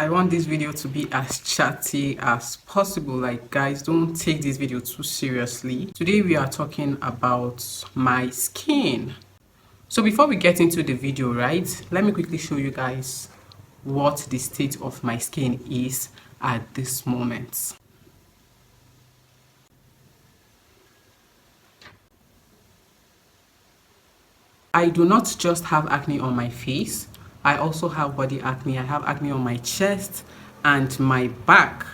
I want this video to be as chatty as possible. Like, guys, don't take this video too seriously. Today we are talking about my skin. So before we get into the video, right, let me quickly show you guys what the state of my skin is at this moment. I do not just have acne on my face, I also have body acne. I have acne on my chest and my back.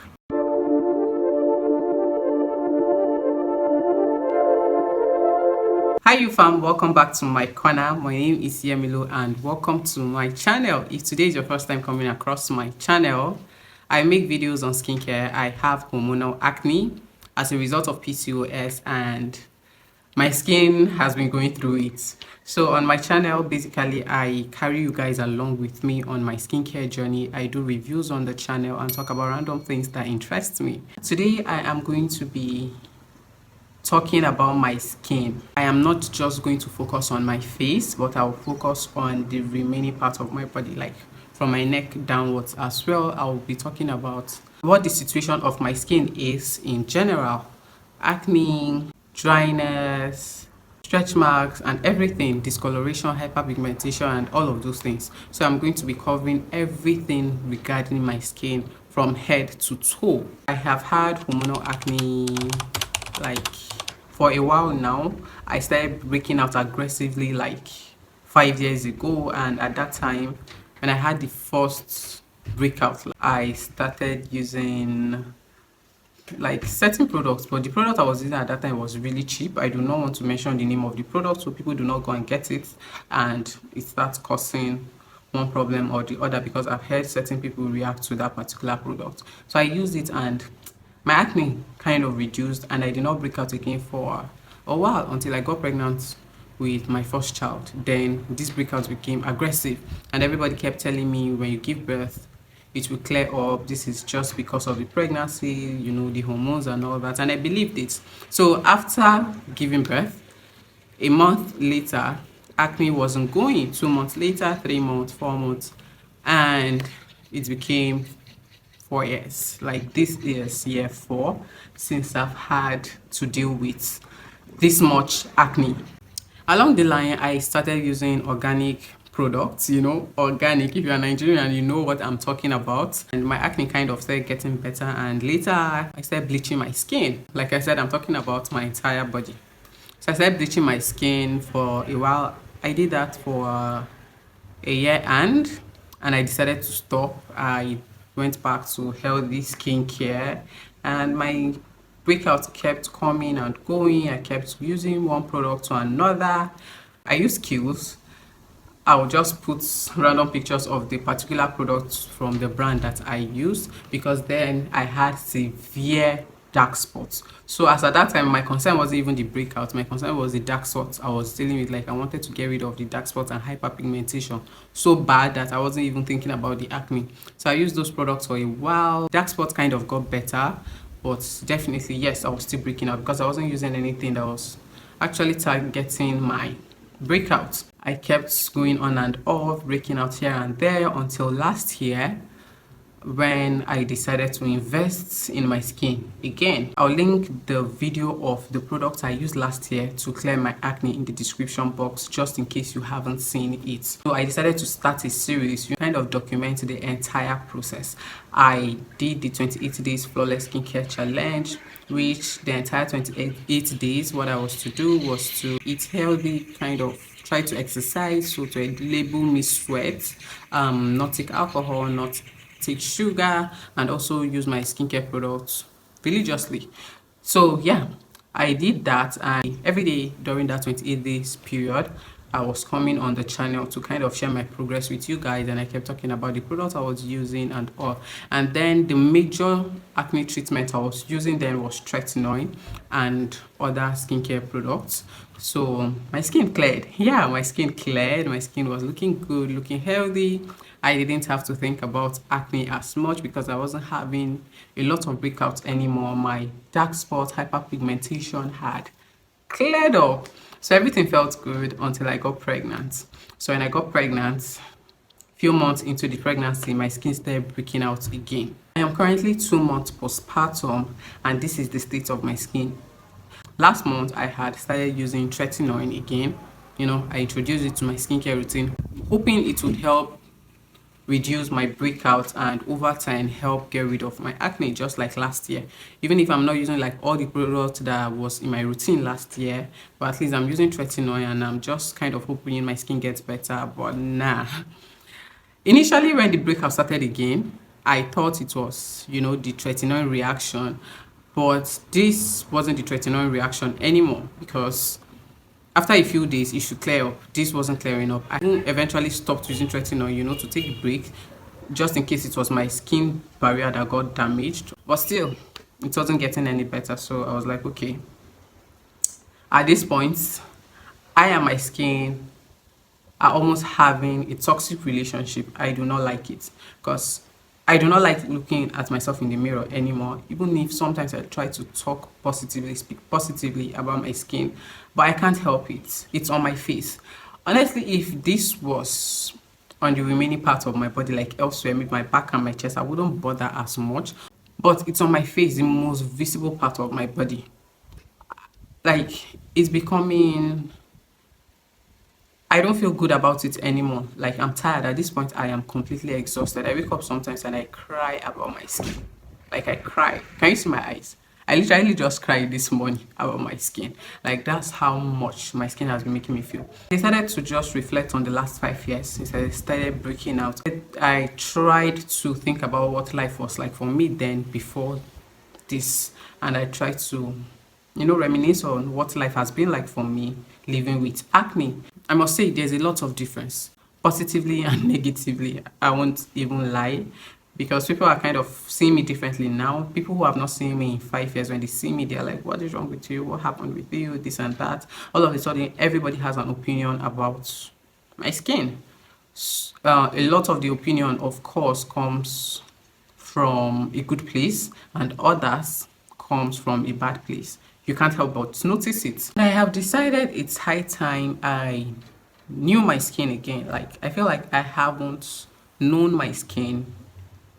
Hi YOUFAM, welcome back to my corner. My name is Yemilo and welcome to my channel. If today is your first time coming across my channel, I make videos on skincare. I have hormonal acne as a result of PCOS and my skin has been going through it. So on my channel, basically I carry you guys along with me on my skincare journey. I do reviews on the channel and talk about random things that interest me. Today I am going to be talking about my skin. I am not just going to focus on my face, but I'll focus on the remaining part of my body, like from my neck downwards as well. I'll be talking about what the situation of my skin is in general. Acne, dryness, stretch marks and everything, discoloration, hyperpigmentation and all of those things. So I'm going to be covering everything regarding my skin from head to toe. I have had hormonal acne like for a while now. I started breaking out aggressively like 5 years ago, and at that time when I had the first breakout, I started using like certain products, but the product I was using at that time was really cheap. I do not want to mention the name of the product so people do not go and get it and it starts causing one problem or the other, because I've heard certain people react to that particular product. So I used it and my acne kind of reduced and I did not break out again for a while until I got pregnant with my first child. Then this breakout became aggressive and everybody kept telling me, when you give birth it will clear up, this is just because of the pregnancy, you know, the hormones and all that, and I believed it. So after giving birth, a month later, acne wasn't going. 2 months later, 3 months, 4 months, and it became 4 years. Like, this is year 4 since I've had to deal with this much acne. Along the line, I started using organic products, you know, organic. If you're Nigerian, you know what I'm talking about. And my acne kind of started getting better, and later I started bleaching my skin. Like I said, I'm talking about my entire body. So I started bleaching my skin for a while. I did that for a year and I decided to stop. I went back to healthy skincare and my breakout kept coming and going. I kept using one product to another. I use Kills. I'll just put random pictures of the particular products from the brand that I use, because then I had severe dark spots. So as at that time, my concern wasn't even the breakout, my concern was the dark spots I was dealing with. Like, I wanted to get rid of the dark spots and hyperpigmentation so bad that I wasn't even thinking about the acne. So I used those products for a while. Dark spots kind of got better, but definitely yes, I was still breaking out because I wasn't using anything that was actually targeting my breakouts. I kept going on and off, breaking out here and there, until last year when I decided to invest in my skin again. I'll link the video of the products I used last year to clear my acne in the description box, just in case you haven't seen it. So I decided to start a series to kind of document the entire process. I did the 28 days flawless skincare challenge, which the entire 28 days what I was to do was to eat healthy, kind of try to exercise, so to enable me sweat, not take alcohol, not take sugar, and also use my skincare products religiously. So yeah, I did that, and every day during that 28 days period I was coming on the channel to kind of share my progress with you guys, and I kept talking about the products I was using and all. And then the major acne treatment I was using then was tretinoin and other skincare products. So my skin cleared. Yeah, my skin cleared. My skin was looking good, looking healthy. I didn't have to think about acne as much because I wasn't having a lot of breakouts anymore. My dark spots, hyperpigmentation had cleared up. So everything felt good until I got pregnant. So when I got pregnant, few months into the pregnancy, my skin started breaking out again. I am currently 2 months postpartum, and this is the state of my skin. Last month, I had started using tretinoin again. I introduced it to my skincare routine, hoping it would help reduce my breakout and over time help get rid of my acne, just like last year. Even if I'm not using like all the products that was in my routine last year, but at least I'm using tretinoin and I'm just kind of hoping my skin gets better. But nah, initially when the breakout started again, I thought it was the tretinoin reaction, but this wasn't the tretinoin reaction anymore, because after a few days it should clear up. This wasn't clearing up. I eventually stopped using tretinoin, to take a break, just in case it was my skin barrier that got damaged. But still, it wasn't getting any better, so I was like, okay, at this point, I and my skin are almost having a toxic relationship. I do not like it, because I do not like looking at myself in the mirror anymore, even if sometimes I try to talk positively, speak positively about my skin, but I can't help it. It's on my face. Honestly, if this was on the remaining part of my body, like elsewhere, maybe my back and my chest, I wouldn't bother as much. But it's on my face, the most visible part of my body. Like, it's becoming, I don't feel good about it anymore. Like, I'm tired. At this point, I am completely exhausted. I wake up sometimes and I cry about my skin. Like, I cry. Can you see my eyes? I literally just cried this morning about my skin. Like, that's how much my skin has been making me feel. I decided to just reflect on the last 5 years since I started breaking out. I tried to think about what life was like for me then, before this, and I tried to reminisce on what life has been like for me living with acne. I must say there's a lot of difference, positively and negatively. I won't even lie, because people are kind of seeing me differently now. People who have not seen me in 5 years, when they see me, they're like, what is wrong with you? What happened with you? This and that. All of a sudden, everybody has an opinion about my skin. A lot of the opinion, of course, comes from a good place, and others comes from a bad place. You can't help but notice it. I have decided it's high time I knew my skin again. Like, I feel like I haven't known my skin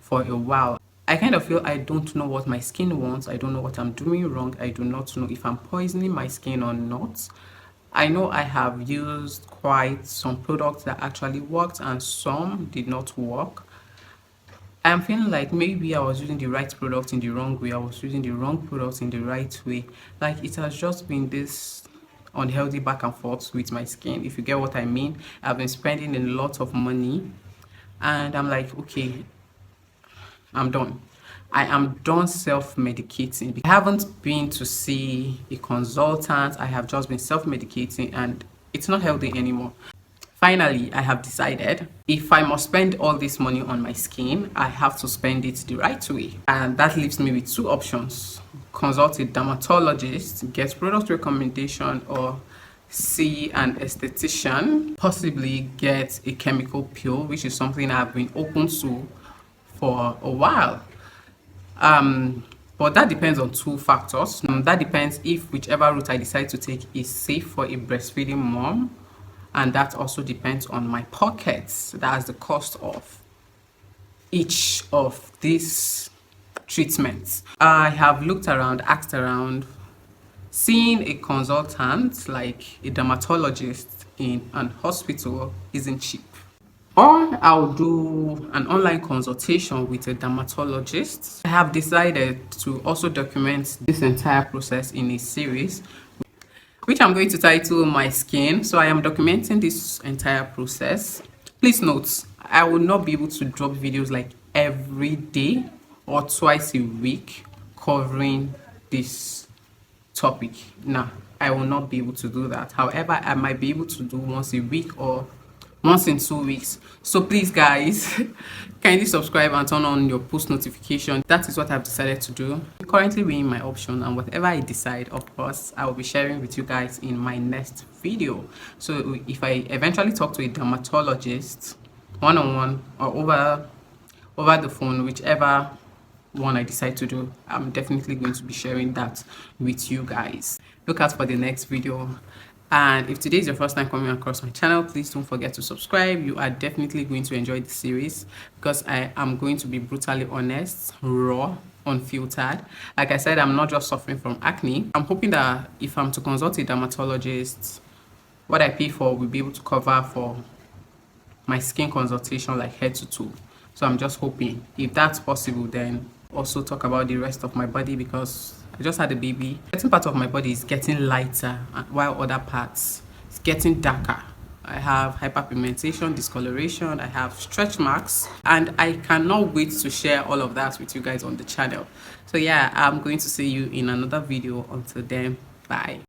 for a while. I kind of feel I don't know what my skin wants. I don't know what I'm doing wrong. I do not know if I'm poisoning my skin or not. I know I have used quite some products that actually worked and some did not work. I'm feeling like maybe I was using the right product in the wrong way. I was using the wrong product in the right way. Like, it has just been this unhealthy back and forth with my skin, if you get what I mean. I've been spending a lot of money, and I'm like, okay, I'm done. I am done self-medicating. I haven't been to see a consultant. I have just been self-medicating, and it's not healthy anymore. Finally, I have decided if I must spend all this money on my skin, I have to spend it the right way. And that leaves me with two options: consult a dermatologist, get product recommendation, or see an esthetician, possibly get a chemical peel, which is something I've been open to for a while. But that depends on two factors. That depends if whichever route I decide to take is safe for a breastfeeding mom, and that also depends on my pockets. That's the cost of each of these treatments. I have looked around, asked around. Seeing a consultant like a dermatologist in an hospital isn't cheap. Or I'll do an online consultation with a dermatologist. I have decided to also document this entire process in a series, which I'm going to title My Skin. So I am documenting this entire process. Please note, I will not be able to drop videos like every day or twice a week covering this topic. Nah, I will not be able to do that. However, I might be able to do once a week or once in 2 weeks. So please, guys, kindly subscribe and turn on your post notification. That is what I've decided to do. I'm currently weighing my option, and whatever I decide, of course, I will be sharing with you guys in my next video. So if I eventually talk to a dermatologist one-on-one or over the phone, whichever one I decide to do, I'm definitely going to be sharing that with you guys. Look out for the next video. And if today is your first time coming across my channel, please don't forget to subscribe. You are definitely going to enjoy the series because I am going to be brutally honest, raw, unfiltered. Like I said, I'm not just suffering from acne. I'm hoping that if I'm to consult a dermatologist, what I pay for will be able to cover for my skin consultation like head to toe. So I'm just hoping if that's possible, then also talk about the rest of my body, because I just had a baby. Certain part of my body is getting lighter while other parts is getting darker. I have hyperpigmentation, discoloration, I have stretch marks, and I cannot wait to share all of that with you guys on the channel. So yeah, I'm going to see you in another video. Until then, bye.